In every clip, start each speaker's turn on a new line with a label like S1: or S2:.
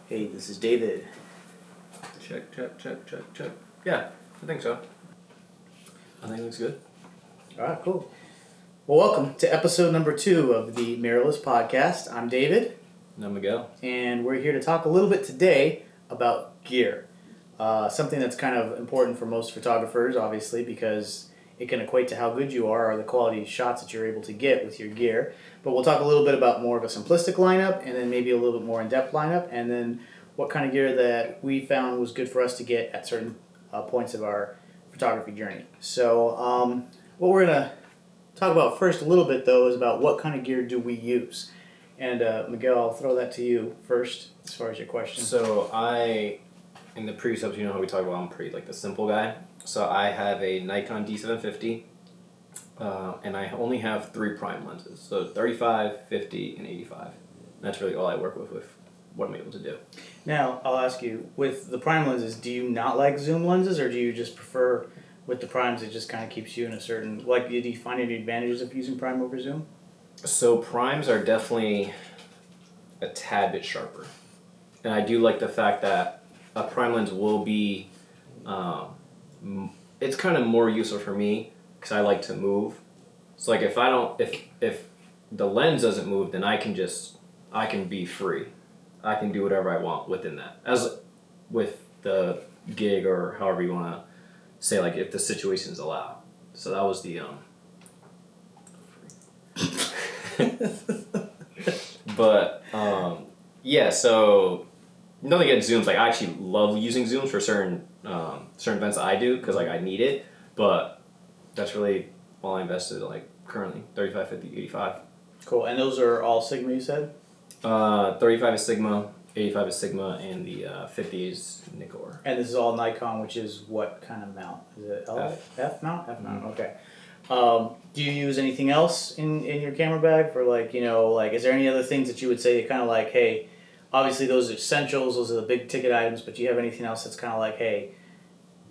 S1: Hey, this is David.
S2: Check. Yeah, I think so.
S1: I think it looks good. All right, cool. Well, welcome to episode number 2 of the Mirrorless podcast. I'm David.
S2: And I'm Miguel.
S1: And we're here to talk a little bit today about gear. Something that's kind of important for most photographers, obviously, because it can equate to how good you are or the quality shots that you're able to get with your gear. But we'll talk a little bit about more of a simplistic lineup and then maybe a little bit more in-depth lineup and then what kind of gear that we found was good for us to get at certain points of our photography journey. So what we're going to talk about first a little bit, though, is about what kind of gear do we use. And Miguel, I'll throw that to you first as far as your question.
S2: So in the previous episode, you know how we talk about I'm pretty like the simple guy. So I have a Nikon D750, and I only have 3 prime lenses. So 35, 50, and 85. That's really all I work with what I'm able to do.
S1: Now, I'll ask you, with the prime lenses, do you not like zoom lenses, or do you just prefer with the primes it just kind of keeps you in a certain... Like, do you find any advantages of using prime over zoom?
S2: So primes are definitely a tad bit sharper. And I do like the fact that a prime lens will be... it's kind of more useful for me because I like to move. So like if the lens doesn't move, then I can be free. I can do whatever I want within that. As with the gig or however you want to say, like if the situations allow. So that was the but yeah, so nothing against zooms. Like I actually love using zooms for certain events that I do because like I need it, but that's really all I invested like currently 35, 50, 85.
S1: Cool. And those are all Sigma, you said?
S2: 35 is Sigma, 85 is Sigma, and the 50 is Nikkor.
S1: And this is all Nikon, which is what kind of mount? Is it F mount? F mount. Okay. Do you use anything else in your camera bag for like, is there any other things that you would say kind of like, hey, obviously those are essentials, those are the big ticket items, but do you have anything else that's kind of like, hey,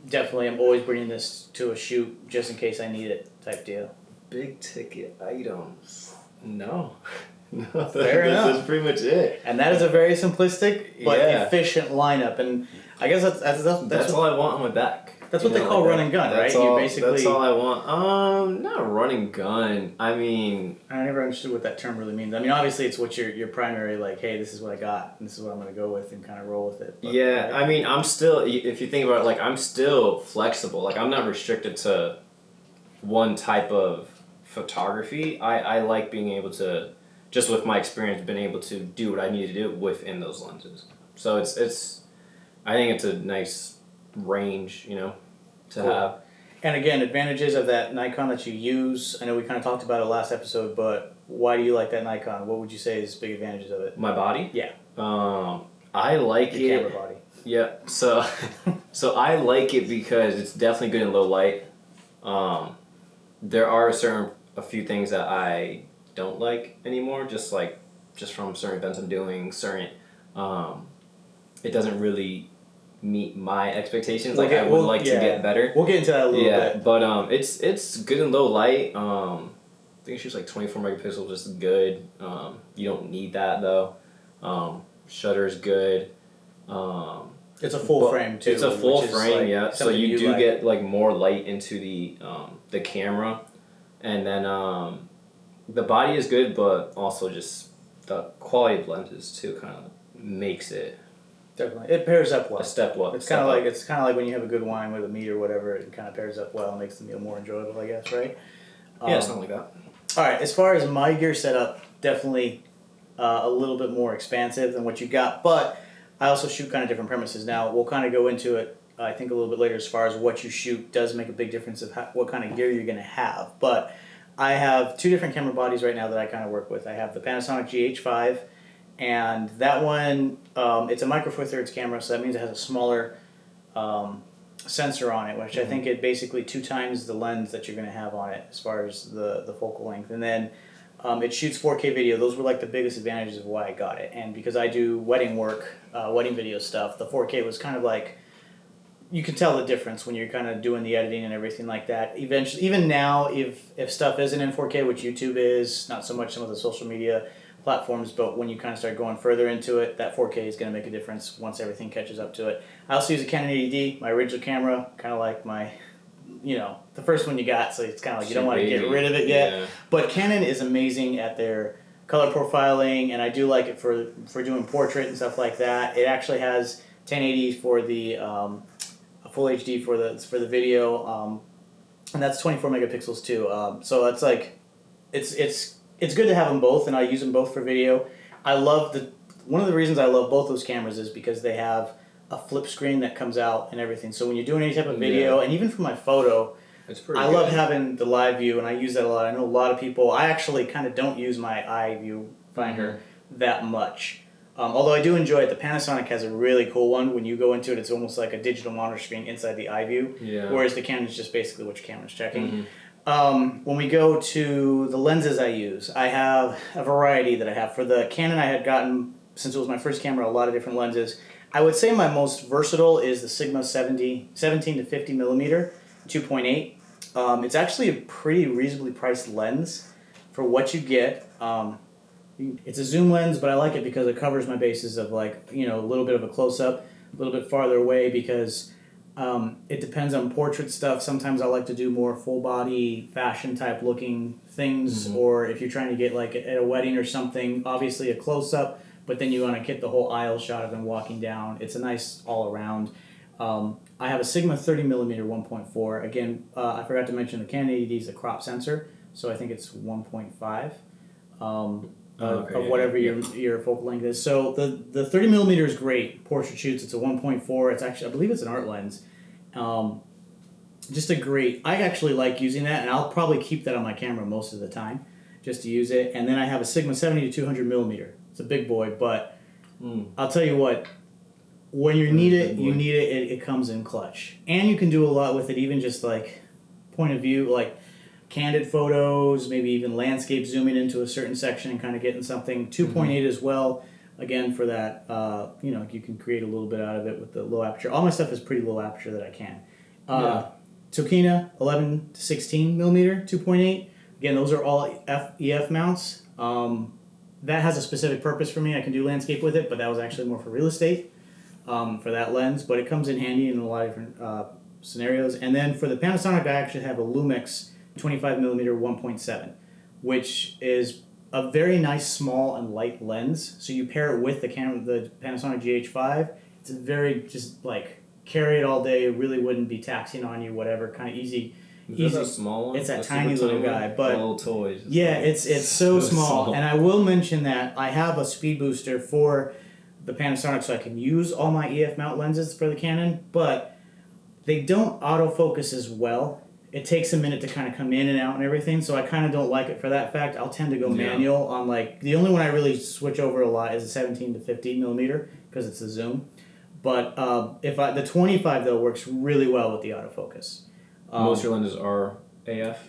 S1: definitely I'm always bringing this to a shoot just in case I need it type deal?
S2: Big ticket items? No.
S1: No, fair enough.
S2: That's pretty much it.
S1: And that is a very simplistic but efficient lineup, and I guess that's
S2: all I want on my back.
S1: That's what they call run and gun, right?
S2: That's all I want. Not run and gun. I mean,
S1: I never understood what that term really means. I mean, obviously it's what your primary, like, hey, this is what I got, and this is what I'm going to go with, and kind of roll with it. But,
S2: yeah, right? I mean, I'm still, if you think about it, like, I'm still flexible. Like, I'm not restricted to one type of photography. I like being able to, just with my experience, been able to do what I need to do within those lenses. So I think it's a nice range, to have.
S1: And again, advantages of that Nikon that you use. I know we kind of talked about it last episode, but why do you like that Nikon? What would you say is big advantages of it?
S2: My body?
S1: Yeah.
S2: I like
S1: Your
S2: it.
S1: camera body.
S2: Yeah. So I like it because it's definitely good in low light. There are a few things that I don't like anymore, just from certain events I'm doing, it doesn't really meet my expectations. Like I would like to get better.
S1: We'll get into that a little bit.
S2: But it's good in low light. I think it shoots like 24 megapixels, just good. You don't need that though. Shutter's good.
S1: It's a full frame too.
S2: It's a full frame, yeah. So you do get like more light into the camera, and then the body is good, but also just the quality of lenses too kind of makes it.
S1: Definitely, it pairs up well.
S2: A step well.
S1: It's kind of like when you have a good wine with a meat or whatever. It kind of pairs up well and makes the meal more enjoyable, I guess, right?
S2: Yeah, something like that.
S1: All right, as far as my gear setup, definitely a little bit more expansive than what you got, but I also shoot kind of different premises. Now we'll kind of go into it, I think, a little bit later as far as what you shoot does make a big difference of what kind of gear you're going to have. But I have 2 different camera bodies right now that I kind of work with. I have the Panasonic GH5. And that one, it's a micro four thirds camera, so that means it has a smaller sensor on it, which I think it basically 2 times the lens that you're going to have on it as far as the focal length. And then it shoots 4K video. Those were like the biggest advantages of why I got it. And because I do wedding work, wedding video stuff, the 4K was kind of like, you can tell the difference when you're kind of doing the editing and everything like that. Eventually, even now, if stuff isn't in 4K, which YouTube is, not so much some of the social media platforms, but when you kind of start going further into it, that 4K is going to make a difference once everything catches up to it. I also use a Canon 80D, my original camera, kind of like my, the first one you got, so it's kind of like you don't want to get rid of it yet.
S2: Yeah.
S1: But Canon is amazing at their color profiling, and I do like it for doing portrait and stuff like that. It actually has 1080 for the full HD for the video, and that's 24 megapixels too. So it's like, it's good to have them both, and I use them both for video. I love one of the reasons I love both those cameras is because they have a flip screen that comes out and everything. So when you're doing any type of video, and even for my photo, I love having the live view, and I use that a lot. I know a lot of people. I actually kind of don't use my eye view finder that much. Although I do enjoy it. The Panasonic has a really cool one. When you go into it, it's almost like a digital monitor screen inside the eye view.
S2: Yeah.
S1: Whereas the Canon is just basically what your camera's checking. When we go to the lenses I use, I have a variety that I have. For the Canon, I had gotten, since it was my first camera, a lot of different lenses. I would say my most versatile is the Sigma 17 to 50 millimeter 2.8. It's actually a pretty reasonably priced lens for what you get. It's a zoom lens, but I like it because it covers my bases of a little bit of a close-up, a little bit farther away, because it depends on portrait stuff. Sometimes I like to do more full-body, fashion-type looking things, or if you're trying to get like at a wedding or something, obviously a close-up, but then you want to get the whole aisle shot of them walking down. It's a nice all-around. I have a Sigma 30 millimeter 1.4. Again, I forgot to mention the Canon 80D is a crop sensor, so I think it's 1.5 of whatever your focal length is. So the 30 millimeter is great. Portrait shoots, it's a 1.4. It's actually, I believe it's an art lens. Just a great, I actually like using that, and I'll probably keep that on my camera most of the time just to use it. And then I have a Sigma 70 to 200 millimeter. It's a big boy, but I'll tell you what, when you need it, it comes in clutch. And you can do a lot with it, even just like point of view, like candid photos, maybe even landscape, zooming into a certain section and kind of getting something. 2.8 as well, again, for that, you can create a little bit out of it with the low aperture. All my stuff is pretty low aperture that I can. Tokina 11 to 16 millimeter 2.8. Again, those are all EF mounts. That has a specific purpose for me. I can do landscape with it, but that was actually more for real estate for that lens. But it comes in handy in a lot of different scenarios. And then for the Panasonic, I actually have a Lumix 25 millimeter 1.7, which is a very nice small and light lens. So you pair it with the Panasonic GH5. It's a very just like carry it all day. It really wouldn't be taxing on you. Whatever, kind of easy.
S2: Is that a small one?
S1: It's that tiny little guy, but
S2: little toys.
S1: It's so small. And I will mention that I have a speed booster for the Panasonic, so I can use all my EF mount lenses for the Canon, but they don't autofocus as well. It takes a minute to kind of come in and out and everything, so I kind of don't like it for that fact. I'll tend to go manual on the only one I really switch over a lot is a 17 to 50 millimeter because it's a zoom. But the 25 though works really well with the autofocus.
S2: Most of your lenses are AF?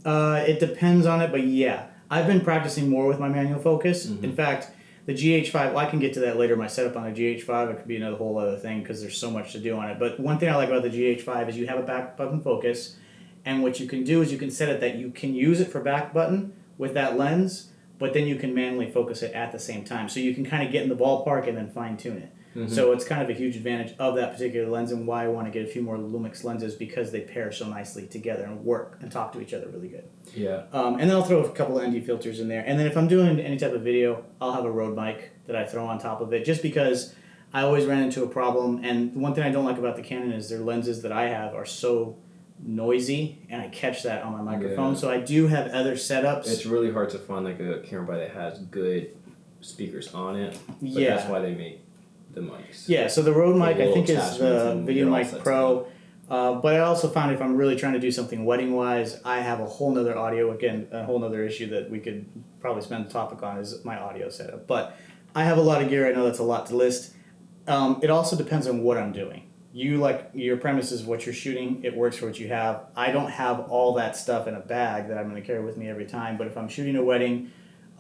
S1: It depends on it, but yeah. I've been practicing more with my manual focus. In fact, the GH5, well, I can get to that later. My setup on the GH5, it could be another whole other thing because there's so much to do on it. But one thing I like about the GH5 is you have a back button focus, and what you can do is you can set it that you can use it for back button with that lens, but then you can manually focus it at the same time. So you can kind of get in the ballpark and then fine tune it. So it's kind of a huge advantage of that particular lens, and why I want to get a few more Lumix lenses because they pair so nicely together and work and talk to each other really good.
S2: Yeah.
S1: And then I'll throw a couple of ND filters in there. And then if I'm doing any type of video, I'll have a Rode mic that I throw on top of it just because I always ran into a problem. And one thing I don't like about the Canon is their lenses that I have are so noisy, and I catch that on my microphone. So I do have other setups.
S2: It's really hard to find like a camera that has good speakers on it. But that's why they make the mics.
S1: Yeah, so the Rode mic I think is the Video Mic Pro. But I also found if I'm really trying to do something wedding wise, I have a whole nother audio, again, a whole nother issue that we could probably spend the topic on is my audio setup. But I have a lot of gear. I know that's a lot to list. It also depends on what I'm doing. Your premise is what you're shooting. It works for what you have. I don't have all that stuff in a bag that I'm going to carry with me every time. But if I'm shooting a wedding,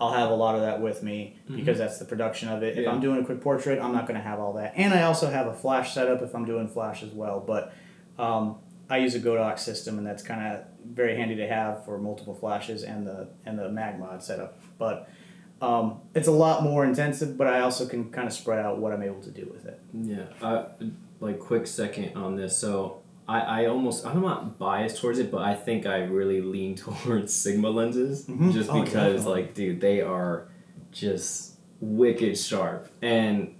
S1: I'll have a lot of that with me because that's the production of it. If I'm doing a quick portrait, I'm not going to have all that. And I also have a flash setup if I'm doing flash as well. But I use a Godox system, and that's kind of very handy to have for multiple flashes and the mag mod setup. But It's a lot more intensive, but I also can kind of spread out what I'm able to do with it.
S2: Yeah. Like quick second on this. So I'm not biased towards it, but I think I really lean towards Sigma lenses just because
S1: definitely.
S2: like dude, they are just wicked sharp. And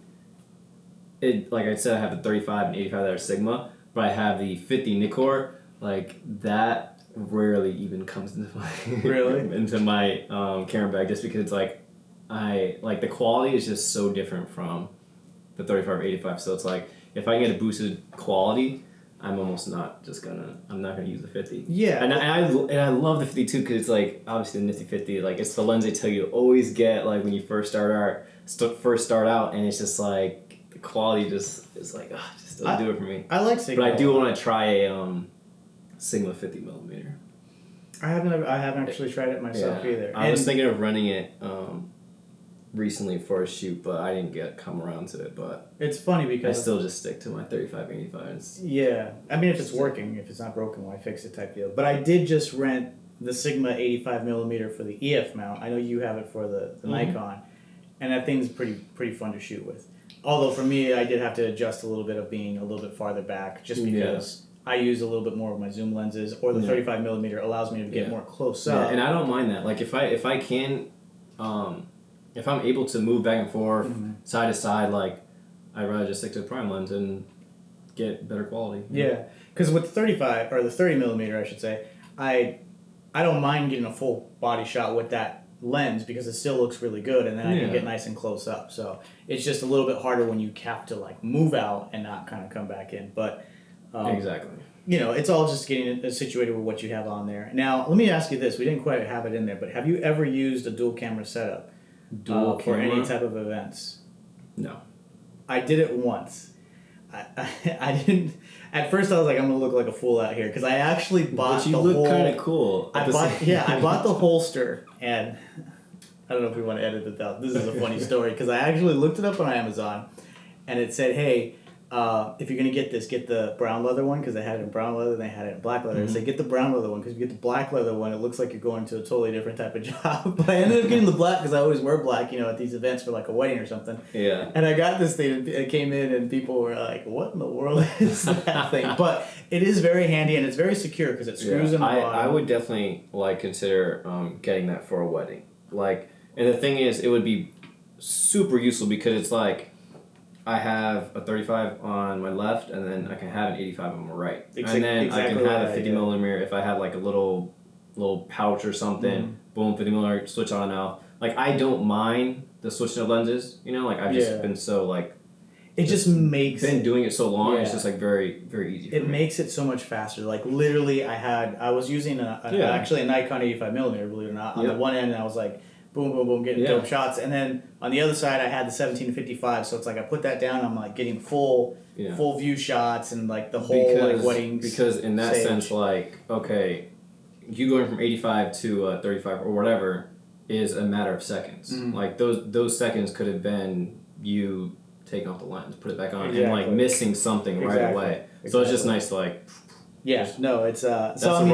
S2: it like I said, I have the 35 and 85 that are Sigma, but I have the 50 Nikkor. Like that rarely even comes into my into my camera bag just because like I like the quality is just so different from the 35 or 85. So it's like if I can get a boosted quality, I'm not gonna use the 50.
S1: Yeah.
S2: And I love the 50 too because it's like obviously the nifty 50. Like it's the lens they tell you to always get like when you first start out, and it's just like the quality just is like just doesn't do it for me.
S1: I like Sigma,
S2: but I do want to try a Sigma 50 millimeter.
S1: I haven't actually tried it myself either.
S2: I was thinking of running it recently for a shoot, but I didn't come around to it. But
S1: it's funny because
S2: I still just stick to my 35, 85.
S1: Yeah, I mean, if it's working, if it's not broken, why fix it type deal. But I did just rent the Sigma 85 millimeter for the EF mount. I know you have it for the Nikon, and that thing's pretty fun to shoot with. Although for me, I did have to adjust a little bit of being a little bit farther back, just because I use a little bit more of my zoom lenses, or the 35 millimeter allows me to get more close up.
S2: Yeah, and I don't mind that. Like if I can, if I'm able to move back and forth, side to side, like I'd rather just stick to the prime lens and get better quality.
S1: Yeah, because with the 35 or the 30 millimeter, I should say, I don't mind getting a full body shot with that lens because it still looks really good, and then I can get nice and close up. So it's just a little bit harder when you have to like move out and not kind of come back in. But
S2: exactly.
S1: It's all just getting situated with what you have on there. Now, let me ask you this: we didn't quite have it in there, but have you ever used a dual camera setup for any type of events?
S2: No.
S1: I did it once. I didn't. At first, I was like, I'm gonna look like a fool out here because I actually bought the whole.
S2: But you look kind of cool.
S1: I bought the holster, and I don't know if we want to edit it out. This is a funny story because I actually looked it up on Amazon, and it said, "Hey, if you're gonna get this, get the brown leather one because they had it in brown leather and they had it in black leather." It said, "Get the brown leather one because if you get the black leather one, it looks like you're going to a totally different type of job." But I ended up getting the black because I always wear black, at these events for like a wedding or something.
S2: Yeah.
S1: And I got this thing. It came in and people were like, "What in the world is that thing?" But it is very handy and it's very secure because it screws in the bottom.
S2: I would definitely consider getting that for a wedding. And the thing is, it would be super useful because it's like. I have a 35 on my left, and then I can have an 85 on my right. And then I can have a 50 millimeter if I have like a little pouch or something. Boom, 50 millimeter, switch on and off. Like I don't mind the switching of lenses. I've just been so like.
S1: It just makes
S2: been doing it so long. It's just like very very easy.
S1: It makes it so much faster. Like literally, I was using actually a Nikon 85 millimeter, believe it or not, on the one end, and I was like. Boom, boom, boom, getting dope shots. And then on the other side, I had the 1755. So it's like I put that down. I'm like getting full view shots and like the whole wedding.
S2: Because in that sense, like okay, you going from 85 to 35 or whatever is a matter of seconds. Like those seconds could have been you taking off the lens, put it back on, and like missing something right away. So it's just nice to like.
S1: Yeah, no, it's
S2: that's a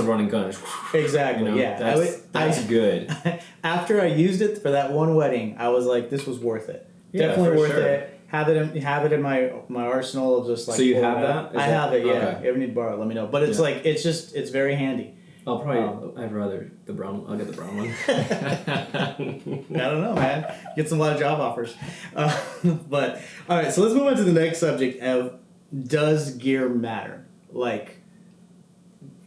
S2: running gun.
S1: Exactly.
S2: That's good.
S1: After I used it for that one wedding, I was like, this was worth it. Definitely worth it. Have it in my arsenal of just like.
S2: So you have that?
S1: I have it. Yeah. Okay. If you ever need to borrow it, let me know. But it's like it's very handy.
S2: I'll probably. I'd rather the brown. I'll get the brown one.
S1: I don't know, man. Get some lot of job offers. But all right, so let's move on to the next subject of does gear matter? Like,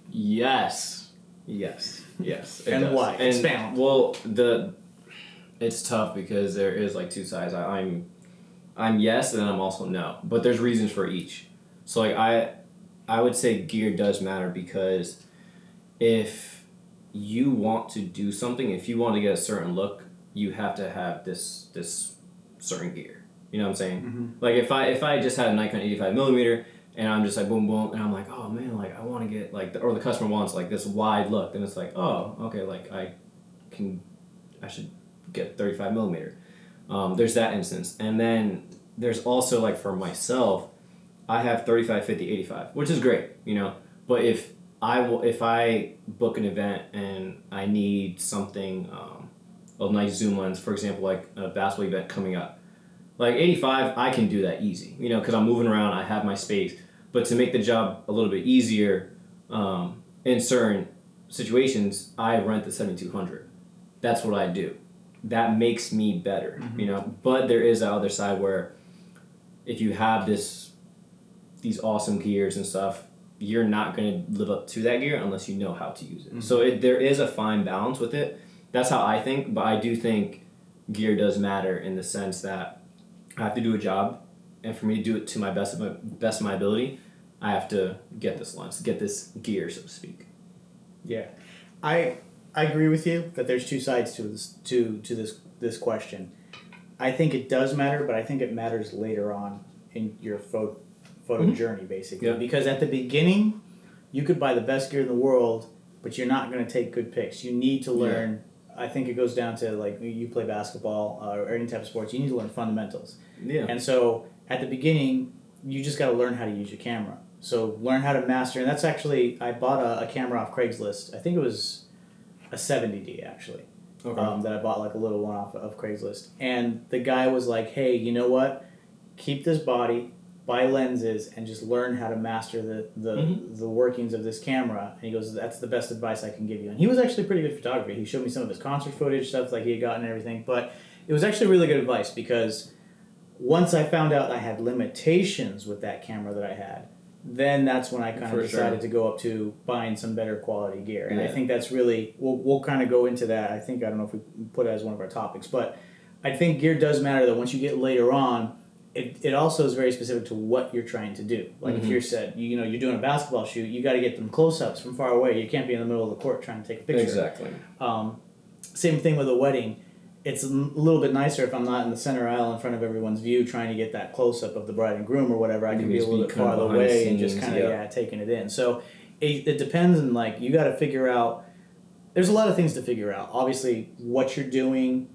S2: yes, and
S1: does. Why?
S2: And,
S1: expound.
S2: Well, it's tough because there is like two sides. I'm yes, and then I'm also no. But there's reasons for each. So like I would say gear does matter because if you want to do something, if you want to get a certain look, you have to have this certain gear. You know what I'm saying? Like if I just had a Nikon 85 millimeter. And I'm just like boom boom, and I'm like, oh man, like I want to get like, or the customer wants like this wide look, and it's like, oh okay, like I should get 35 millimeter. There's that instance, and then there's also like for myself, I have 35, 50, 85, which is great, But if I book an event and I need something a a nice zoom lens, for example, like a basketball event coming up. Like 85, I can do that easy, you know, because I'm moving around, I have my space. But to make the job a little bit easier, in certain situations, I rent the 7200. That's what I do. That makes me better, you know. But there is that other side where if you have these awesome gears and stuff, you're not going to live up to that gear unless you know how to use it. So there is a fine balance with it. That's how I think, but I do think gear does matter in the sense that I have to do a job, and for me to do it to my best of my ability, I have to get this lens, get this gear, so to speak.
S1: Yeah, I agree with you that there's two sides to this question. I think it does matter, but I think it matters later on in your photo journey, basically.
S2: Yeah.
S1: Because at the beginning, you could buy the best gear in the world, but you're not going to take good pics. You need to learn. I think it goes down to, like, you play basketball or any type of sports. You need to learn fundamentals.
S2: Yeah.
S1: And so at the beginning, you just got to learn how to use your camera. So learn how to master. And that's actually, I bought a camera off Craigslist. I think it was a 70D actually. Okay. That I bought, like a little one off of Craigslist. And the guy was like, hey, you know what? Keep this body, buy lenses, and just learn how to master the workings of this camera. And he goes, that's the best advice I can give you. And he was actually pretty good photography. He showed me some of his concert footage, stuff like he had gotten and everything. But it was actually really good advice, because once I found out I had limitations with that camera that I had, then that's when I kind of decided to go up to buying some better quality gear. And I think that's really, we'll kind of go into that. I don't know if we put it as one of our topics, but I think gear does matter, that once you get later on, it also is very specific to what you're trying to do. Like if you're you're doing a basketball shoot, you got to get them close-ups from far away. You can't be in the middle of the court trying to take a picture.
S2: Exactly.
S1: Same thing with a wedding. It's a little bit nicer if I'm not in the center aisle in front of everyone's view trying to get that close-up of the bride and groom or whatever. I can be a little bit farther away and just kind of taking it in. So it depends, and like you got to figure out, there's a lot of things to figure out. Obviously what you're doing,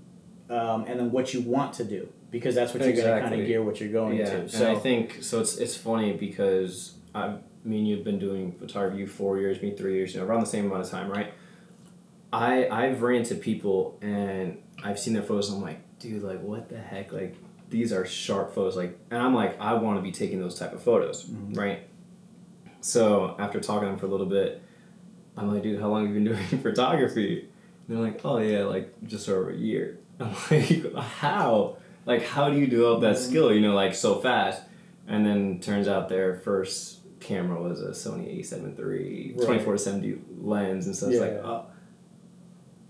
S1: and then what you want to do, because that's what you're going to kind of gear what you're going to. So
S2: and I think, so it's funny because me and you've been doing photography 4 years, me 3 years, around the same amount of time, right? I've ran into people and I've seen their photos and I'm like, dude, like, what the heck? Like, these are sharp photos. Like, and I'm like, I want to be taking those type of photos, right? So after talking to them for a little bit, I'm like, dude, how long have you been doing photography? And they're like, oh yeah, like just over a year. I'm like, how? Like, how do you develop that skill, like so fast? And then turns out their first camera was a Sony A7 III 24-70 lens, and so it's like, oh,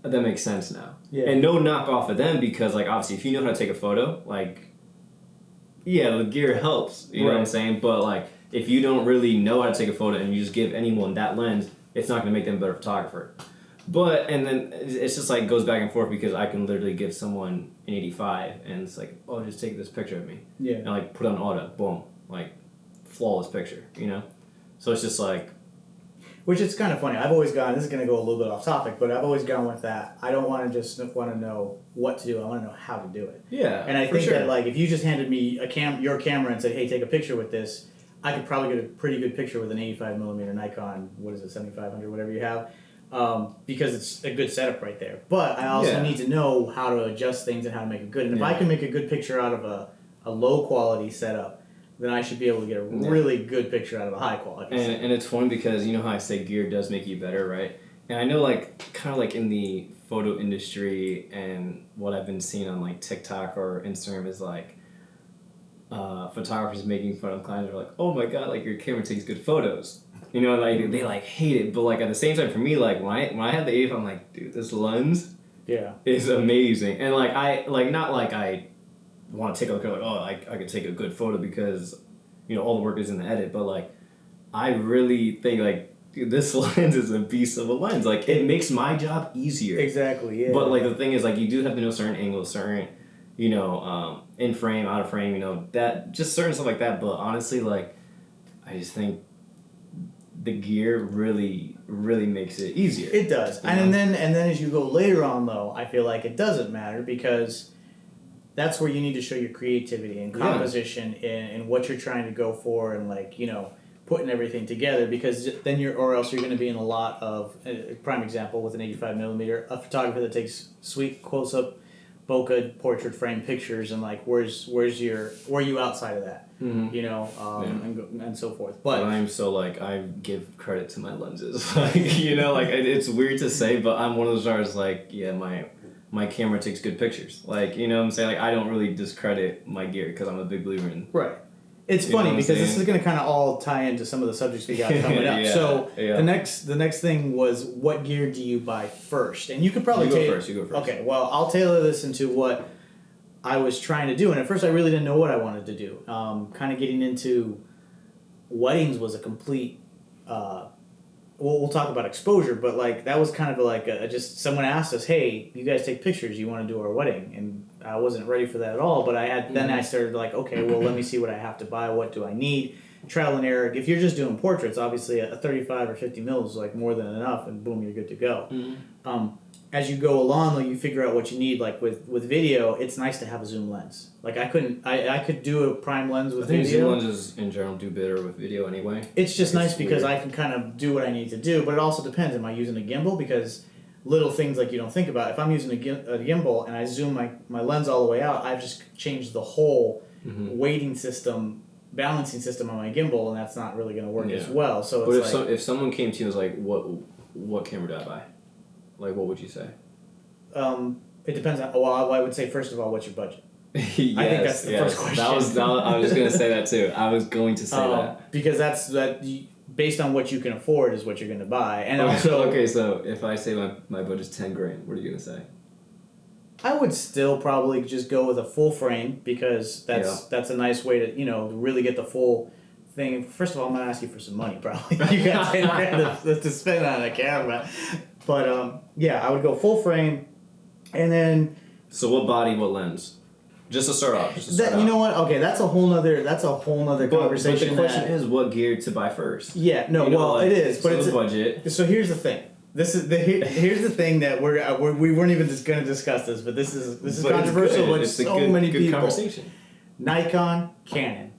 S2: that makes sense now. Yeah. And no knock off of them, because like obviously if you know how to take a photo, like, yeah, the gear helps, you know what I'm saying? But like if you don't really know how to take a photo and you just give anyone that lens, it's not going to make them a better photographer. But, and then it's just like goes back and forth, because I can literally give someone an 85 and it's like, oh, just take this picture of me. Yeah. And like put it on auto, boom, like flawless picture, So it's just like,
S1: which is kind of funny. I've always gone, this is going to go a little bit off topic, but I've always gone with that. I don't want to just want to know what to do. I want to know how to do it.
S2: Yeah.
S1: And I think that, like, if you just handed me your camera and said, hey, take a picture with this, I could probably get a pretty good picture with an 85mm Nikon, 7500, whatever you have, because it's a good setup right there. But I also need to know how to adjust things and how to make it good. And if I can make a good picture out of a low quality setup, then I should be able to get a really good picture out of a high quality.
S2: And it's funny because you know how I say gear does make you better, right? And I know, like, kind of like in the photo industry and what I've been seeing on like TikTok or Instagram is like photographers making fun of clients. They're like, oh my god, like your camera takes good photos. Like they like hate it, but like at the same time for me, like when I had the 85, I'm like, dude, this lens is amazing. And like I want to take a look at like, oh, I could take a good photo because all the work is in the edit, but like I really think like, dude, this lens is a beast of a lens. Like it makes my job easier.
S1: Exactly, yeah.
S2: But like the thing is, like, you do have to know certain angles, certain in frame, out of frame, that just certain stuff like that. But honestly, like I just think the gear really makes it easier.
S1: It does. And then as you go later on though, I feel like it doesn't matter, because that's where you need to show your creativity and composition and what you're trying to go for, and like, putting everything together, because then or else you're going to be in a lot of, a prime example with an 85 millimeter, a photographer that takes sweet close up bokeh portrait frame pictures, and like where are you outside of that, you know, and so forth. But
S2: I'm so like, I give credit to my lenses, like, you know, like it's weird to say, but I'm one of those artists like, yeah, my camera takes good pictures, like, you know what I'm saying, like I don't really discredit my gear because I'm a big believer in.
S1: Right. It's funny because this is going to kind of all tie into some of the subjects we got coming up. So the next thing was, what gear do you buy first? And you could probably
S2: You go first.
S1: Okay, well, I'll tailor this into what I was trying to do. And at first I really didn't know what I wanted to do. Kind of getting into weddings was a complete... we'll talk about exposure, but like that was kind of like just someone asked us, hey, you guys take pictures, you want to do our wedding? And I wasn't ready for that at all, but then I started like, okay, well, let me see what I have to buy, what do I need, trial and error. If you're just doing portraits, obviously a 35 or 50 mils is like more than enough, and boom, you're good to go. As you go along, though, you figure out what you need. Like with video, it's nice to have a zoom lens. Like I could do a prime lens with video.
S2: Zoom lenses in general do better with video anyway.
S1: It's just nice because I can kind of do what I need to do, but it also depends. Am I using a gimbal? Because little things like you don't think about. If I'm using a gimbal and I zoom my lens all the way out, I've just changed the whole weighting system, balancing system on my gimbal, and that's not really going to work as well. So,
S2: but
S1: it's
S2: if someone came to you and was like, what camera do I buy? Like, what would you say?
S1: It depends on. Well, I would say first of all, what's your budget?
S2: Yes,
S1: I think that's the first question.
S2: I was going to say that too. I was going to say that
S1: because that's based on what you can afford is what you're going to buy, and also
S2: okay. So if I say my budget's $10,000, what are you going to say?
S1: I would still probably just go with a full frame, because that's a nice way to really get the full thing. First of all, I'm going to ask you for some money, probably. You got $10,000 to spend on a camera. But I would go full frame, and then.
S2: So what body, what lens? Just to start off.
S1: You know what? Okay, that's a whole nother conversation.
S2: But the question is, what gear to buy first?
S1: Yeah, no, it is, but
S2: so
S1: it's
S2: the budget.
S1: So here's the thing. Here's the thing that we weren't even just going to discuss this, but this is controversial with so many people.
S2: Conversation.
S1: Nikon, Canon,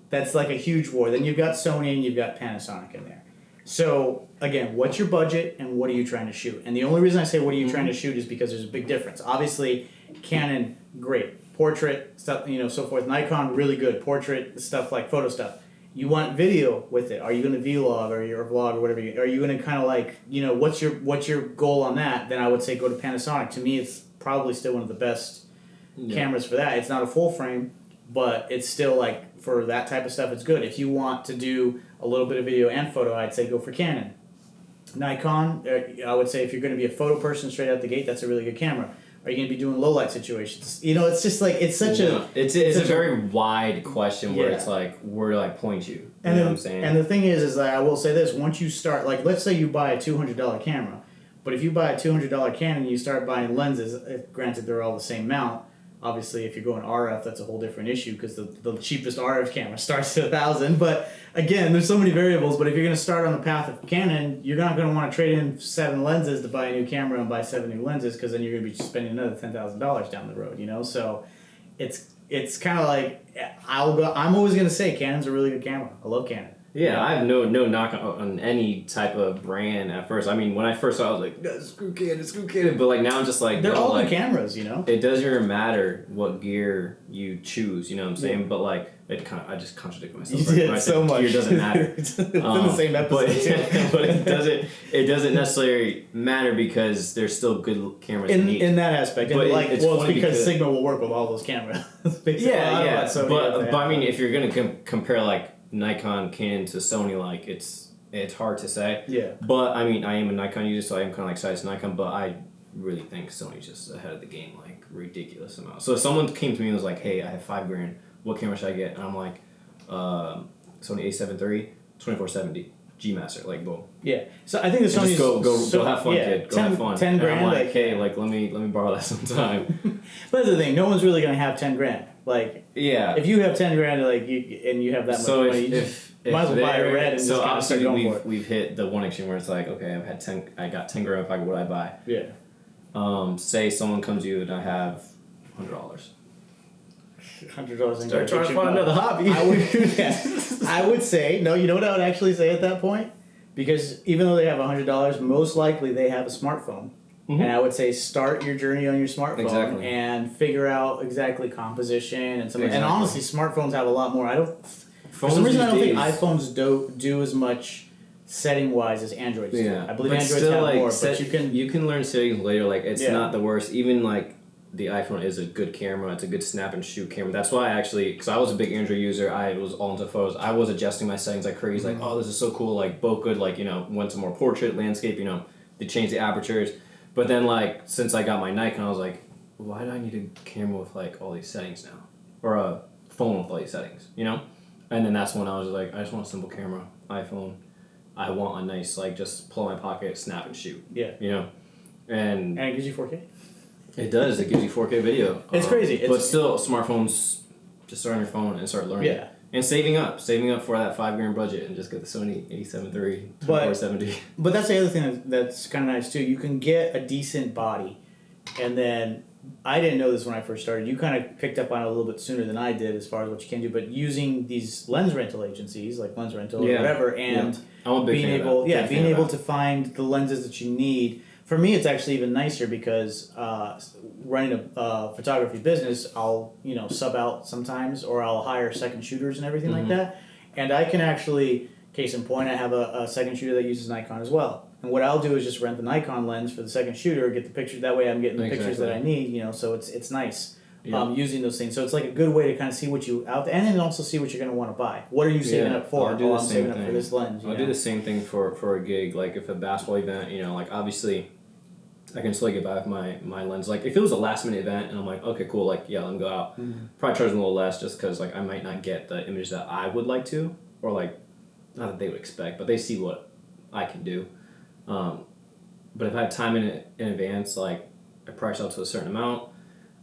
S1: that's like a huge war. Then you've got Sony and you've got Panasonic in there. So again, what's your budget and what are you trying to shoot? And the only reason I say what are you trying to shoot is because there's a big difference. Obviously, Canon, great portrait stuff, so forth. Nikon, really good portrait stuff, like photo stuff. You want video with it. Are you going to vlog or your vlog or whatever? Are you going to kind of like, what's your goal on that? Then I would say go to Panasonic. To me, it's probably still one of the best cameras for that. It's not a full frame, but it's still like for that type of stuff, it's good. If you want to do a little bit of video and photo, I'd say go for Canon. Nikon, I would say if you're going to be a photo person straight out the gate, that's a really good camera. Are you going to be doing low light situations? It's just like it's such a
S2: it's a very wide question where it's like where to like point you. You know what I'm saying?
S1: And the thing is that I will say this: once you start, like let's say you buy a $200 camera, but if you buy a $200 Canon, you start buying lenses. Granted, they're all the same mount. Obviously, if you're going RF, that's a whole different issue because the cheapest RF camera starts at $1,000. But again, there's so many variables. But if you're going to start on the path of Canon, you're not going to want to trade in 7 lenses to buy a new camera and buy 7 new lenses, because then you're going to be spending another $10,000 down the road. So it's kind of like I'm always going to say Canon's a really good camera. I love Canon.
S2: Yeah, I have no knock on any type of brand at first. I mean, when I first saw it, I was like, screw Canon. But like now I'm just like,
S1: they're all good cameras, It
S2: doesn't even matter what gear you choose, you know what I'm saying? Yeah. But like, I just contradict myself.
S1: You did so much.
S2: Gear doesn't matter.
S1: It's in the same episode
S2: but it doesn't necessarily matter because there's still good cameras
S1: in that aspect. And
S2: but
S1: it's because Sigma will work with all those cameras.
S2: yeah. But I mean, if you're gonna compare like Nikon, Canon to Sony, like it's hard to say.
S1: Yeah.
S2: But I mean, I am a Nikon user, so I am kind of like excited to Nikon. But I really think Sony's just ahead of the game, like ridiculous amount. So if someone came to me and was like, "Hey, I have $5,000. What camera should I get?" And I'm like, Sony A7 III, 2470 G Master, like boom.
S1: Yeah. So I think the Sony's
S2: go have fun, kid. Go have fun.
S1: 10 grand.
S2: And I'm like, hey, like let me borrow that sometime.
S1: But that's the thing. No one's really gonna have 10 grand. Like, if you have 10 grand, like you have that much money, you might as well buy a red and just kind of start going for it.
S2: We've hit the one extreme where it's like, okay, I got 10 grand in my pocket. What do I buy?
S1: Yeah.
S2: Say someone comes to you and I have $100.
S1: $100
S2: Start trying to find another hobby.
S1: I would say, no, you know what I would actually say at that point? Because even though they have $100, most likely they have a smartphone. Mm-hmm. And I would say start your journey on your smartphone and figure out exactly composition and something. And honestly, smartphones have a lot more. For some reason, I don't think iPhones do as much setting wise as Androids do. I believe Androids have more, but you can
S2: learn settings later. Like it's not the worst. Even like the iPhone is a good camera. It's a good snap and shoot camera. That's why because I was a big Android user, I was all into photos. I was adjusting my settings like crazy. Like, oh, this is so cool. Like both good. Like went to more portrait, landscape. They changed the apertures. But then like since I got my Nikon, I was like, why do I need a camera with like all these settings now, or a phone with all these settings? And then that's when I was like, I just want a simple camera, iPhone. I want a nice, like, just pull in my pocket, snap and shoot.
S1: Yeah.
S2: And
S1: it gives you 4K?
S2: It does. It gives you 4K video.
S1: It's crazy.
S2: But still, smartphones, just start on your phone and start learning.
S1: Yeah. And
S2: saving up for that $5,000 budget and just get the Sony a7 III 2470.
S1: But that's the other thing that's kind of nice, too. You can get a decent body, and then I didn't know this when I first started. You kind of picked up on it a little bit sooner than I did as far as what you can do. But using these lens rental agencies like Lens Rental or whatever, and being able to find the lenses that you need. For me, it's actually even nicer because running a photography business, I'll sub out sometimes, or I'll hire second shooters and everything like that. And I can actually, case in point, I have a second shooter that uses Nikon as well. And what I'll do is just rent the Nikon lens for the second shooter, get the picture. That way I'm getting the pictures that I need, so it's nice using those things. So it's like a good way to kind of see what you out there, and then also see what you're going to want to buy. What are you saving up for?
S2: I'm saving
S1: up for this lens.
S2: I'll do the same thing for a gig. Like if a basketball event, like obviously I can still get by with my lens. Like if it was a last minute event and I'm like, okay, cool, like let me go out. Probably charge them a little less just because like I might not get the image that I would like to, or like not that they would expect, but they see what I can do. But if I have time in advance, like I price out to a certain amount,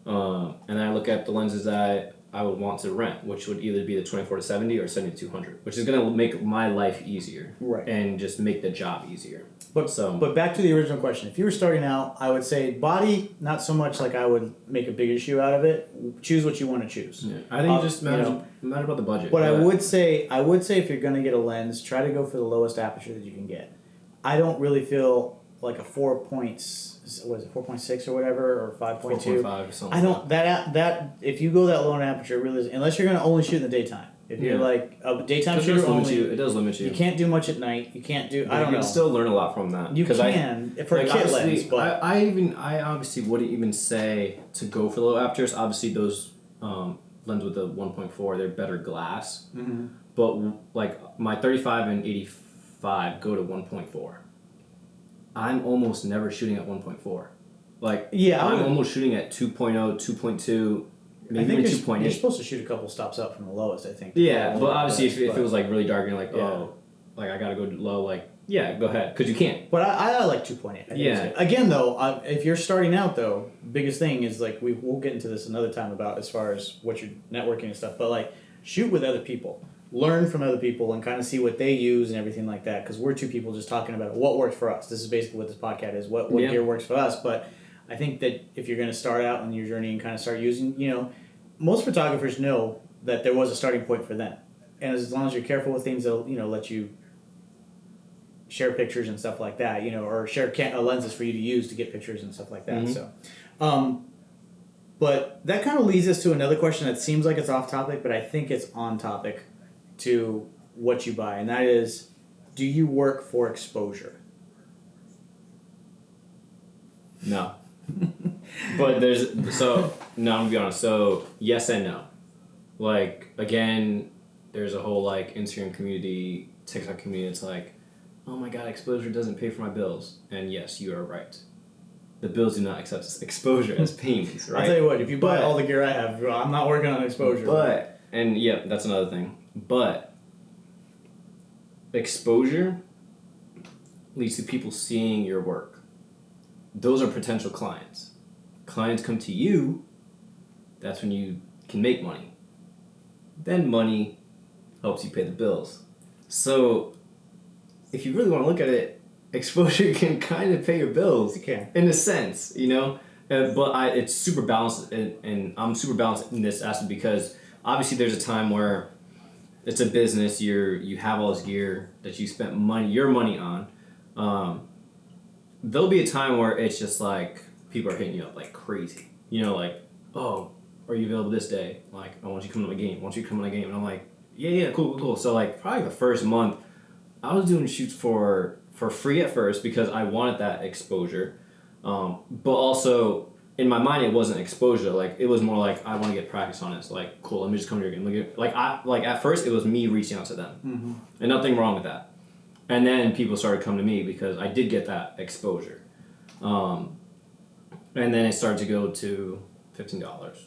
S2: and then I look at the lenses that I would want to rent, which would either be the 24-70 or 70-200, which is going to make my life easier, and just make the job easier.
S1: But back to the original question. If you were starting out, I would say body, not so much like I would make a big issue out of it. Choose what you want to choose.
S2: Yeah. I think it just matters about the budget.
S1: But I would say if you're going to get a lens, try to go for the lowest aperture that you can get. I don't really feel like a 4.6 or whatever, or 5.2.
S2: 4.5 or something.
S1: I don't that if you go that low in aperture, really, unless you're going to only shoot in the daytime. If you're like a daytime shooter only,
S2: it does limit you.
S1: You can't do much at night. You can't do. I don't know.
S2: You can still learn a lot from that.
S1: You can for a kit lens, but
S2: I obviously wouldn't even say to go for low apertures. Obviously, those lens with the 1.4, they're better glass. Mm-hmm. But like my 35 and 85 go to 1.4. I'm almost never shooting at 1.4. I'm almost shooting at 2.0, 2.2. Maybe even 2.8.
S1: You're supposed to shoot a couple stops up from the lowest, I think.
S2: Yeah, but obviously if it was like really dark and like, I gotta go low, like, go ahead, because you can't.
S1: But I like 2.8. Yeah. Again, though, if you're starting out, though, biggest thing is like, we'll get into this another time about as far as what you're networking and stuff, but like, shoot with other people. Learn from other people and kind of see what they use and everything like that, because we're two people just talking about what works for us. This is basically what this podcast is, what gear works for us, but I think that if you're going to start out on your journey and kind of start using, most photographers know that there was a starting point for them. And as long as you're careful with things, they'll, let you share pictures and stuff like that, or share lenses for you to use to get pictures and stuff like that. Mm-hmm. So, but that kind of leads us to another question that seems like it's off topic, but I think it's on topic to what you buy. And that is, do you work for exposure?
S2: No. But I'm gonna be honest. So yes and no. Like again, there's a whole like Instagram community, TikTok community. It's like, oh my god, exposure doesn't pay for my bills. And yes, you are right. The bills do not accept exposure as payments, right?
S1: I'll tell you what, if you buy all the gear I have, I'm not working on exposure.
S2: That's another thing. But exposure leads to people seeing your work. Those are potential clients. Clients come to you, that's when you can make money. Then money helps you pay the bills. So if you really want to look at it, exposure can kind of pay your bills.
S1: It can.
S2: In a sense, But it's super balanced, and I'm super balanced in this aspect because obviously there's a time where it's a business. You have all this gear that you spent your money on. There'll be a time where it's just like people are hitting you up like crazy. You know, like, oh, are you available this day? Like, I want you to come to my game. I want you to come to my game. And I'm like, yeah, cool. So like probably the first month, I was doing shoots for free at first because I wanted that exposure. But also in my mind it wasn't exposure. Like it was more like I want to get practice on this. Like cool, let me just come to your game. Like at first it was me reaching out to them, and nothing wrong with that. And then people started coming to me because I did get that exposure, and then it started to go to $15, $20,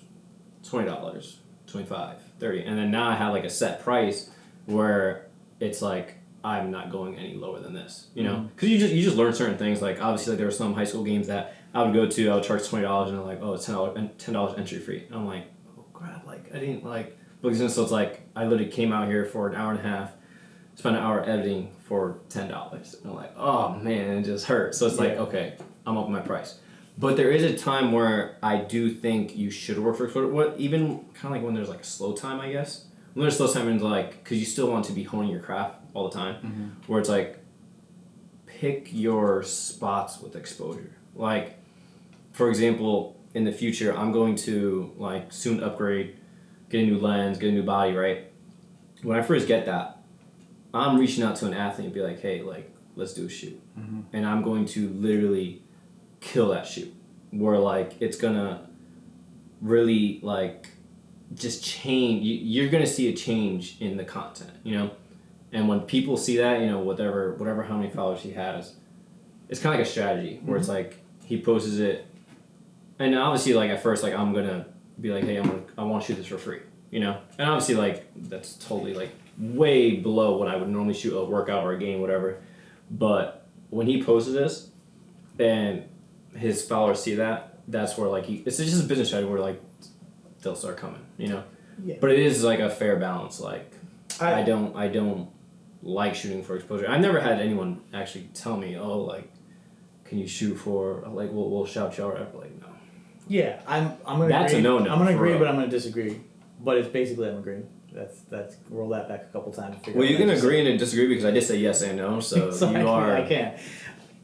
S2: $25, $30, and then now I have like a set price where it's like I'm not going any lower than this, you know, because you just learn certain things. Like obviously, like there were some high school games that I would go to, I would charge $20, and they're like, oh, it's $10 entry fee. And I'm like, oh crap, like I didn't like. Because so it's like I literally came out here for an hour and a half, spent an hour editing for $10. And I'm like, oh man, it just hurts. So it's like, okay, I'm up my price. But there is a time where I do think you should work for what even kind of like when there's like a slow time, I guess. When there's slow time, it's like because you still want to be honing your craft all the time, where it's like pick your spots with exposure. Like, for example, in the future, I'm going to like soon upgrade, get a new lens, get a new body, right? When I first get that, I'm reaching out to an athlete and be like, hey, like, let's do a shoot. And I'm going to literally kill that shoot. Where, like, it's gonna really, like, just change. You're gonna see a change in the content, you know? And when people see that, you know, whatever how many followers he has, it's kind of like a strategy where it's like, he posts it, and obviously, like, at first, like, I'm gonna be like, hey, I want to shoot this for free, you know? And obviously, like, that's totally, like, way below what I would normally shoot a workout or a game, whatever. But when he posted this and his followers see that, that's where like it's just a business strategy where like they'll start coming, you know. Yeah. But it is like a fair balance. Like I don't like shooting for exposure. I've never had anyone actually tell me, oh, like, can you shoot for like we'll shout you out, like no.
S1: Yeah, I'm gonna.
S2: That's
S1: agree.
S2: a no-no.
S1: I'm gonna agree, but I'm gonna disagree. But it's basically I'm agreeing. That's roll that back a couple times.
S2: Well, you can agree and disagree because I did say yes and no, so you are.
S1: I can't.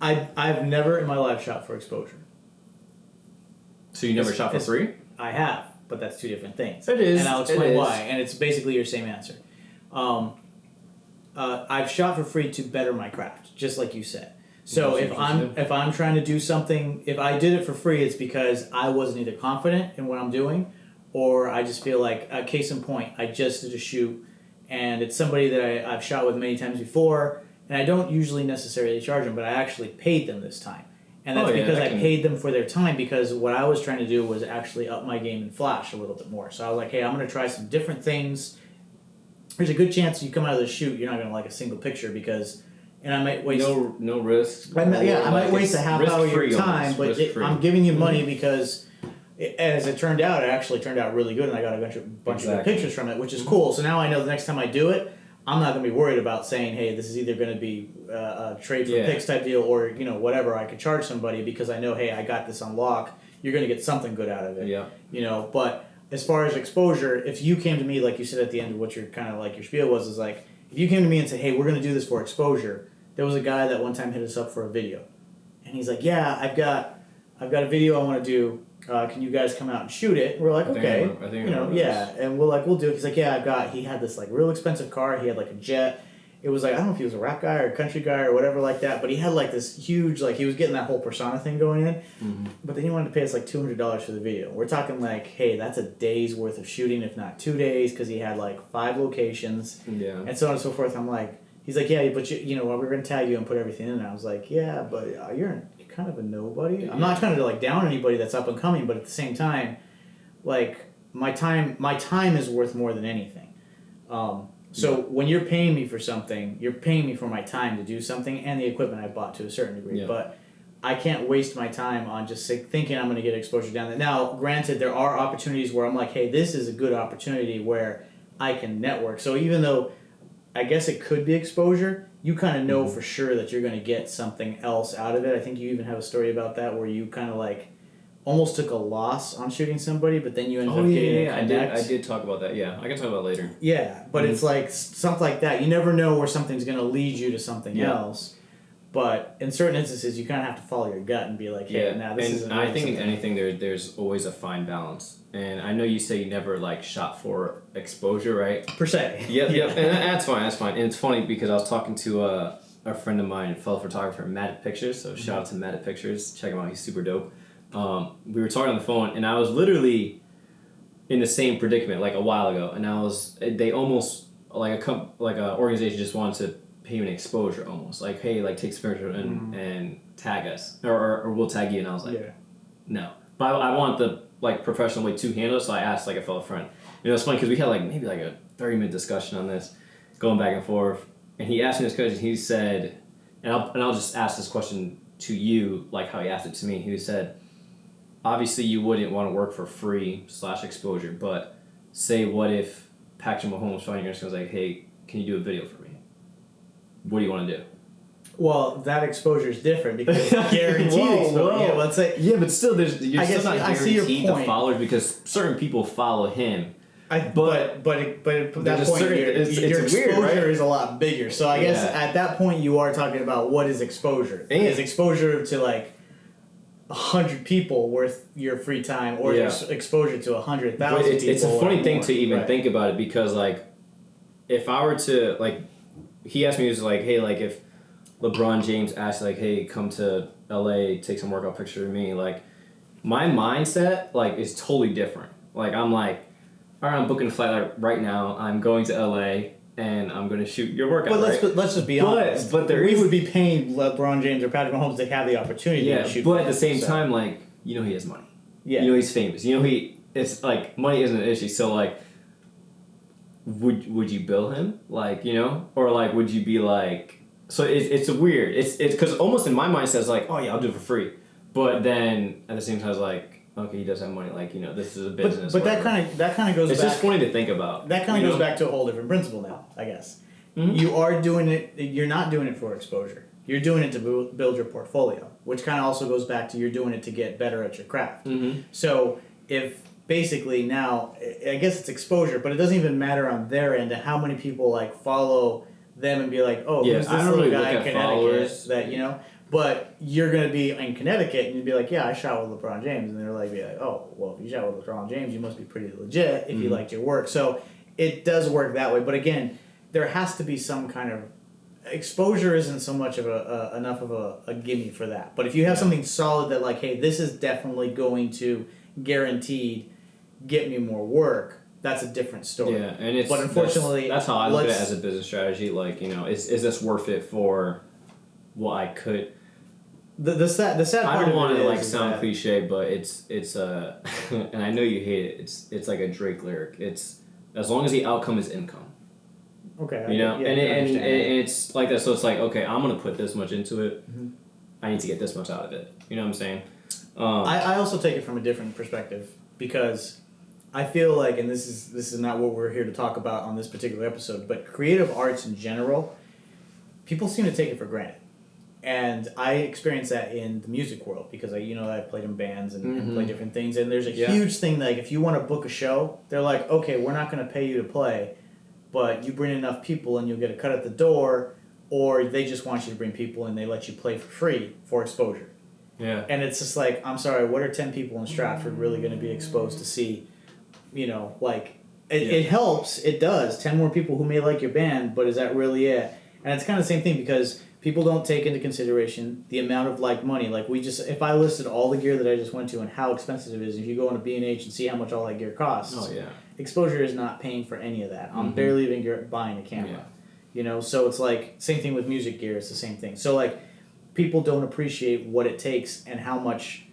S1: I've never in my life shot for exposure.
S2: So you never shot for free?
S1: I have, but that's two different things.
S2: It is,
S1: and I'll explain why. And it's basically your same answer. I've shot for free to better my craft, just like you said. So if I'm trying to do something, if I did it for free, it's because I wasn't either confident in what I'm doing, or I just feel like, case in point, I just did a shoot, and it's somebody that I've shot with many times before, and I don't usually necessarily charge them, but I actually paid them this time. And that's because I paid them for their time, because what I was trying to do was actually up my game in Flash a little bit more. So I was like, hey, I'm going to try some different things. There's a good chance you come out of the shoot, you're not going to like a single picture, because... And I might waste...
S2: No risk.
S1: I might waste a half hour of your time, but I'm giving you money because... As it turned out, it actually turned out really good, and I got a bunch of good pictures from it, which is cool. So now I know the next time I do it, I'm not going to be worried about saying, hey, this is either going to be a trade for pics type deal or, you know, whatever. I could charge somebody because I know, hey, I got this on lock. You're going to get something good out of it.
S2: Yeah.
S1: You know, but as far as exposure, if you came to me, like you said at the end of what your kind of like your spiel was, is like, if you came to me and said, hey, we're going to do this for exposure, there was a guy that one time hit us up for a video. And he's like, yeah, I've got a video I want to do. Can you guys come out and shoot it? We're like, okay, and we'll do it. He's like, yeah, he had this like real expensive car. He had like a jet. It was like, I don't know if he was a rap guy or a country guy or whatever like that, but he had like this huge, like he was getting that whole persona thing going in. Mm-hmm. But then he wanted to pay us like $200 for the video. We're talking like, hey, that's a day's worth of shooting, if not 2 days, because he had like 5 locations, and so on and so forth. I'm like, he's like, yeah, but you know, we're gonna tag you and put everything in. And I was like, yeah, but you're kind of a nobody. I'm not trying to like down anybody that's up and coming, but at the same time, like my time is worth more than anything. So when you're paying me for something, you're paying me for my time to do something and the equipment I bought to a certain degree. Yeah. But I can't waste my time on just thinking I'm going to get exposure down there. Now, granted, there are opportunities where I'm like, hey, this is a good opportunity where I can network. So even though I guess it could be exposure, you kind of know for sure that you're going to get something else out of it. I think you even have a story about that where you kind of like almost took a loss on shooting somebody, but then you ended up getting a connect.
S2: I did talk about that. Yeah, I can talk about it later.
S1: Yeah, but it's like something like that. You never know where something's going to lead you to something else. But in certain instances, you kind of have to follow your gut and be like, hey, now this is.
S2: And I think in anything there's always a fine balance. And I know you say you never like shot for exposure, right?
S1: Per se.
S2: Yep. And that's fine. And it's funny because I was talking to a friend of mine, a fellow photographer, Matt at Pictures. So shout out to Matt at Pictures. Check him out. He's super dope. We were talking on the phone, and I was literally in the same predicament like a while ago. And they almost like a organization just wanted to pay me an exposure almost like, hey, like take a picture and tag us or we'll tag you. And I was like, no. But I want the like professional way to handle it. So I asked like a fellow friend. You know, it's funny because we had like maybe like a 30-minute discussion on this, going back and forth. And he asked me this question. He said, and I'll just ask this question to you, like how he asked it to me. He said, obviously you wouldn't want to work for free / exposure, but say what if Patrick Mahomes found your Instagram was like, hey, can you do a video for me? What do you want to do?
S1: Well, that exposure is different because guaranteed exposure. Yeah, let's say.
S2: Yeah, but still, you're still not
S1: I see
S2: guaranteed
S1: your
S2: the followers because certain people follow him.
S1: But at that point, your
S2: it's
S1: exposure
S2: weird, right?
S1: is a lot bigger. So I guess at that point, you are talking about what is exposure. Is exposure to like 100 people worth your free time, or is exposure to 100,000 people?
S2: It's a funny thing to even
S1: right.
S2: think about it because like, if I were to like, he asked me, he was like, hey, like if LeBron James asked like, hey, come to LA, take some workout picture of me, like my mindset like is totally different. Like I'm like, all right, I'm booking a flight like right now. I'm going to LA and I'm going to shoot your workout.
S1: But let's just be honest.
S2: But
S1: we would be paying LeBron James or Patrick Mahomes to have the opportunity to shoot.
S2: But at the same time, like you know, he has money. Yeah. You know, he's famous. You know, it's like money isn't an issue. So like, would you bill him? Like, you know, or like would you be like? So it's a weird. It's because almost in my mindset it's like, oh yeah, I'll do it for free. But then at the same time it's like, okay, he does have money. Like, you know, this is a business.
S1: But that kind of goes.
S2: It's just funny to think about.
S1: That kind of goes back to a whole different principle now, I guess. Mm-hmm. You are doing it. You're not doing it for exposure. You're doing it to build your portfolio, which kind of also goes back to you're doing it to get better at your craft. Mm-hmm. So if basically now, I guess it's exposure, but it doesn't even matter on their end and how many people like follow them and be like, oh, who's this little guy in Connecticut that, you know? But you're going to be in Connecticut and you'd be like, yeah, I shot with LeBron James. And they're like, oh, well, if you shot with LeBron James, you must be pretty legit if you liked your work. So it does work that way. But again, there has to be some kind of exposure isn't so much of enough of a gimme for that. But if you have something solid that like, hey, this is definitely going to guaranteed get me more work, that's a different story.
S2: Yeah, and
S1: but unfortunately,
S2: that's how I look at it as a business strategy. Like, you know, is this worth it for what I could?
S1: The sad part.
S2: I don't want to like
S1: sound
S2: cliche, but it's and I know you hate it. It's like a Drake lyric. It's as long as the outcome is income.
S1: Okay.
S2: You know, and it's like that. So it's like, okay, I'm gonna put this much into it. Mm-hmm. I need to get this much out of it. You know what I'm saying?
S1: I also take it from a different perspective because I feel like, and this is not what we're here to talk about on this particular episode, but creative arts in general, people seem to take it for granted. And I experienced that in the music world because I played in bands and played different things. And there's a huge thing, like if you want to book a show, they're like, okay, we're not going to pay you to play, but you bring enough people and you'll get a cut at the door, or they just want you to bring people and they let you play for free for exposure.
S2: Yeah.
S1: And it's just like, I'm sorry, what are 10 people in Stratford really going to be exposed to see? You know, like, it helps, it does. 10 more people who may like your band, but is that really it? And it's kind of the same thing because people don't take into consideration the amount of, like, money. Like, if I listed all the gear that I just went to and how expensive it is, if you go on a B&H and see how much all that gear costs, exposure is not paying for any of that. I'm barely even buying a camera. Yeah. You know, so it's like, same thing with music gear, it's the same thing. So, like, people don't appreciate what it takes and how much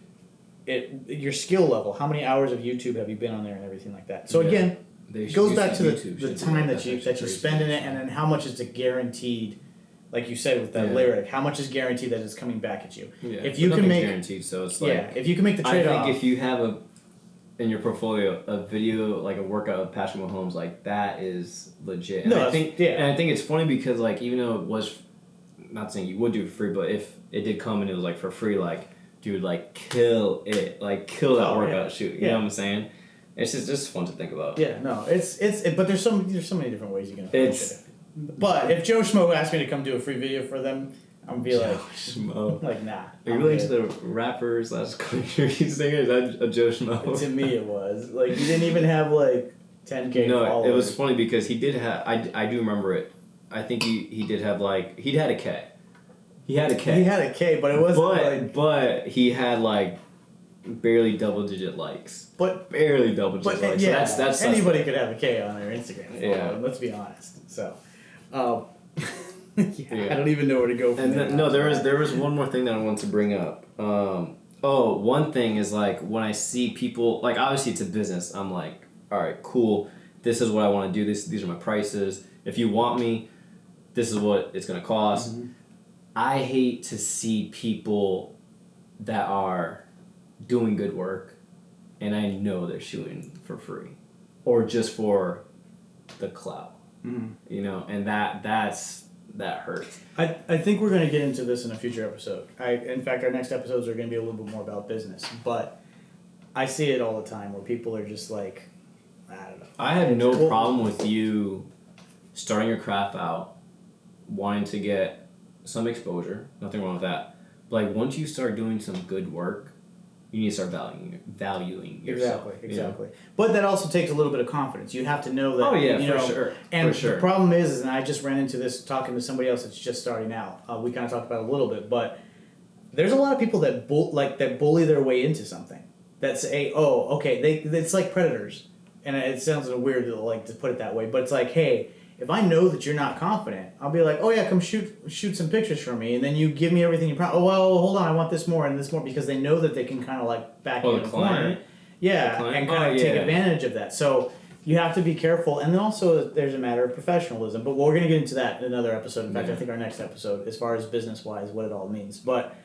S1: your skill level, how many hours of YouTube have you been on there and everything like that. So again, it goes back to the time that you spend in it, and then how much is it guaranteed, like you said with that lyric, how much is guaranteed that it's coming back at you.
S2: Yeah.
S1: If you can make
S2: guaranteed, so it's like,
S1: if you can make the trade-off.
S2: I think if you have in your portfolio a video, like a workout of Patrick Mahomes, like that is legit. And I think it's funny because like even though it was, not saying you would do it for free, but if it did come and it was like for free, like, dude, like kill it, like kill that workout shoot. You
S1: Yeah.
S2: know what I'm saying? It's just fun to think about.
S1: Yeah, no, but there's so many different ways you can approach
S2: It's-
S1: it. But if Joe Schmo asked me to come do a free video for them, I'm gonna be like,
S2: Schmo.
S1: like nah.
S2: Are you
S1: I'm
S2: related
S1: good.
S2: to the rappers / country singer? Is that a Joe Schmo?
S1: To me, it was like he didn't even have like 10K
S2: No,
S1: followers.
S2: it was funny because he did have. I do remember it. I think he did have like he'd had a K. He had a K.
S1: He had a K, but it wasn't
S2: but he had like barely double-digit likes.
S1: But
S2: Barely double-digit likes.
S1: yeah,
S2: So that's
S1: anybody could have a K on their Instagram.
S2: Yeah.
S1: Let's be honest. So,
S2: Yeah.
S1: I don't even know where to go from
S2: And
S1: there.
S2: then, no, there was one more thing that I wanted to bring up. One thing is like when I see people like obviously it's a business. I'm like, all right, cool. This is what I want to do. These are my prices. If you want me, this is what it's gonna cost.
S1: Mm-hmm.
S2: I hate to see people that are doing good work, and I know they're shooting for free, or just for the clout.
S1: Mm-hmm.
S2: You know, and that hurts.
S1: I think we're going to get into this in a future episode. In fact, our next episodes are going to be a little bit more about business. But I see it all the time where people are just like, I don't know.
S2: I had no problem with you starting your craft out, wanting to get some exposure. Nothing wrong with that. But like once you start doing some good work, you need to start valuing yourself.
S1: Exactly. But that also takes a little bit of confidence. You have to know that.
S2: Oh yeah,
S1: you know,
S2: sure.
S1: And
S2: for sure.
S1: the problem is, and I just ran into this talking to somebody else that's just starting out. We kind of talked about it a little bit, but there's a lot of people that bully their way into something. That say, oh, okay, it's like predators, and it sounds weird to put it that way, but it's like, hey, if I know that you're not confident, I'll be like, oh yeah, come shoot some pictures for me, and then you give me everything you promise. Oh well, hold on, I want this more and this more, because they know that they can kind of like back you in the corner. Yeah, and kind of take advantage of that. So you have to be careful, and then also there's a matter of professionalism. But we're going to get into that in another episode. In fact, I think our next episode, as far as business wise, what it all means. But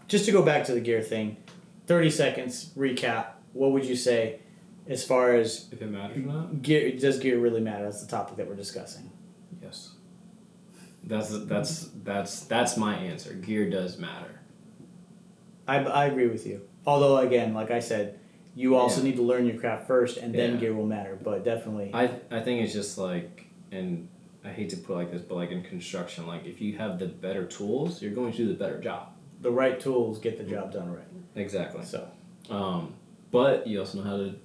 S1: just to go back to the gear thing, 30 seconds recap. What would you say? As far as
S2: if it matters or not,
S1: does gear really matter? That's the topic that we're discussing.
S2: yes. That's my answer. Gear does matter.
S1: I agree with you. Although again, like I said, you also need to learn your craft first, and then gear will matter. But definitely,
S2: I think it's just like, and I hate to put it like this, but like in construction, like if you have the better tools, you're going to do the better job.
S1: the right tools get the job done right.
S2: Exactly.
S1: So,
S2: but you also know how to.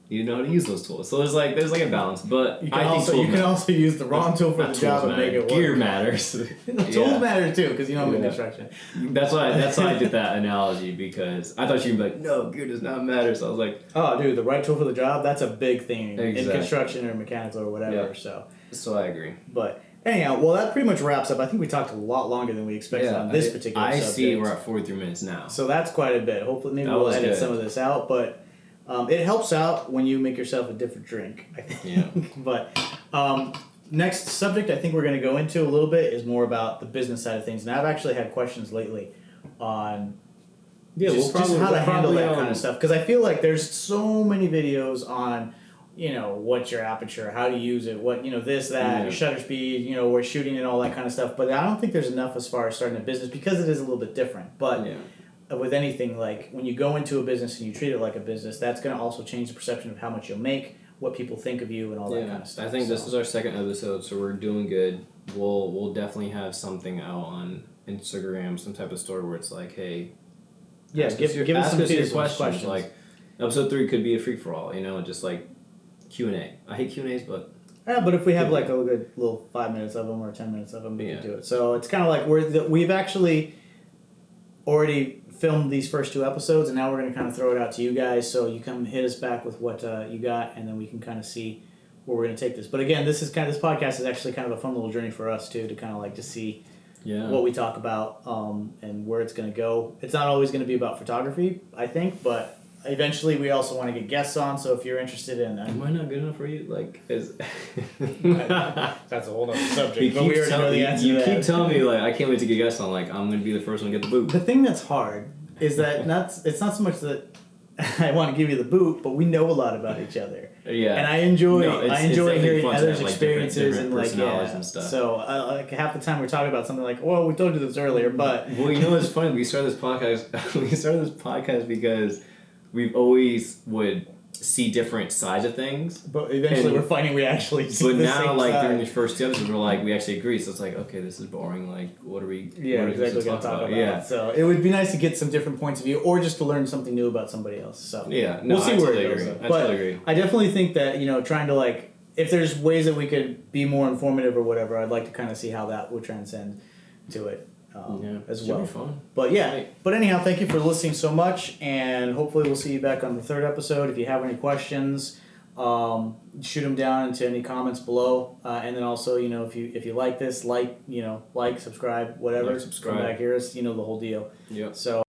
S2: You know how to use those tools, so there's like a balance. But
S1: you can also use the wrong tool for the job and make it work.
S2: Gear matters.
S1: Tools matter too, because you know I'm in construction.
S2: That's why I did that analogy, because I thought you'd be like, no, gear does not matter. So I was like,
S1: oh, dude, the right tool for the job, that's a big thing in
S2: Exactly.
S1: construction or mechanical or whatever.
S2: Yeah.
S1: So
S2: I agree.
S1: But anyhow, well, that pretty much wraps up. I think we talked a lot longer than we expected on this particular subject.
S2: I see we're at 43 minutes now.
S1: So that's quite a bit. Hopefully, maybe
S2: That
S1: we'll
S2: was
S1: edit
S2: good.
S1: some of this out, but it helps out when you make yourself a different drink, I think.
S2: Yeah.
S1: But next subject I think we're going to go into a little bit is more about the business side of things. And I've actually had questions lately on just how to handle that kind of stuff. Because I feel like there's so many videos on, what's your aperture, how to use it, what, this, that, your shutter speed, we're shooting and all that kind of stuff. But I don't think there's enough as far as starting a business, because it is a little bit different. But with anything, like when you go into a business and you treat it like a business, that's going to also change the perception of how much you'll make, what people think of you, and all that kind of stuff.
S2: I think this is our second episode, so we're doing good. We'll definitely have something out on Instagram, some type of story where it's like, hey,
S1: give us some questions.
S2: Like episode 3 could be a free for all, just like Q&A. I hate Q&As, but
S1: yeah, but if we have like a good little 5 minutes of them or 10 minutes of them, we can do it. So it's kind of like we've actually already filmed these first 2 episodes, and now we're going to kind of throw it out to you guys, so you come hit us back with what you got, and then we can kind of see where we're going to take this. But again, this podcast is actually kind of a fun little journey for us too, to kind of like to see what we talk about and where it's going to go. It's not always going to be about photography, I think, but eventually we also want to get guests on, so if you're interested in
S2: am I not good enough for you? Like,
S1: that's a whole other subject.
S2: You keep telling me like I can't wait to get guests on. Like I'm gonna be the first one to get the boot.
S1: The thing that's hard is that it's not so much that I want to give you the boot, but we know a lot about each other.
S2: Yeah.
S1: And I enjoy
S2: it's
S1: hearing
S2: definitely fun to
S1: others'
S2: have, like,
S1: experiences
S2: different
S1: and like
S2: personalities and stuff.
S1: So like half the time we're talking about something like, well, we told you this earlier, but
S2: Well, you know what's funny? We started this podcast. We started this podcast because we've always would see different sides of things.
S1: But eventually we're finding we actually see
S2: But
S1: the
S2: now,
S1: same
S2: like
S1: side.
S2: during the first two episodes, we're like we actually agree. So it's like, okay, this is boring. Like, what are we?
S1: Yeah,
S2: what are we
S1: exactly.
S2: supposed to
S1: Gonna talk about.
S2: Yeah.
S1: So it would be nice to get some different points of view, or just to learn something new about somebody else. So
S2: Yeah, no,
S1: we'll see
S2: I
S1: where
S2: totally
S1: it goes.
S2: agree.
S1: Though.
S2: I
S1: But
S2: totally agree.
S1: I definitely think that trying to like, if there's ways that we could be more informative or whatever, I'd like to kind of see how that would transcend to it as
S2: should
S1: well.
S2: be fun.
S1: But yeah,
S2: Right.
S1: but anyhow, thank you for listening so much, and hopefully we'll see you back on the third episode. If you have any questions, shoot them down into any comments below, and then also if you like this, like subscribe, whatever,
S2: Like, subscribe.
S1: come back, hear us, the whole deal.
S2: Yeah.
S1: So.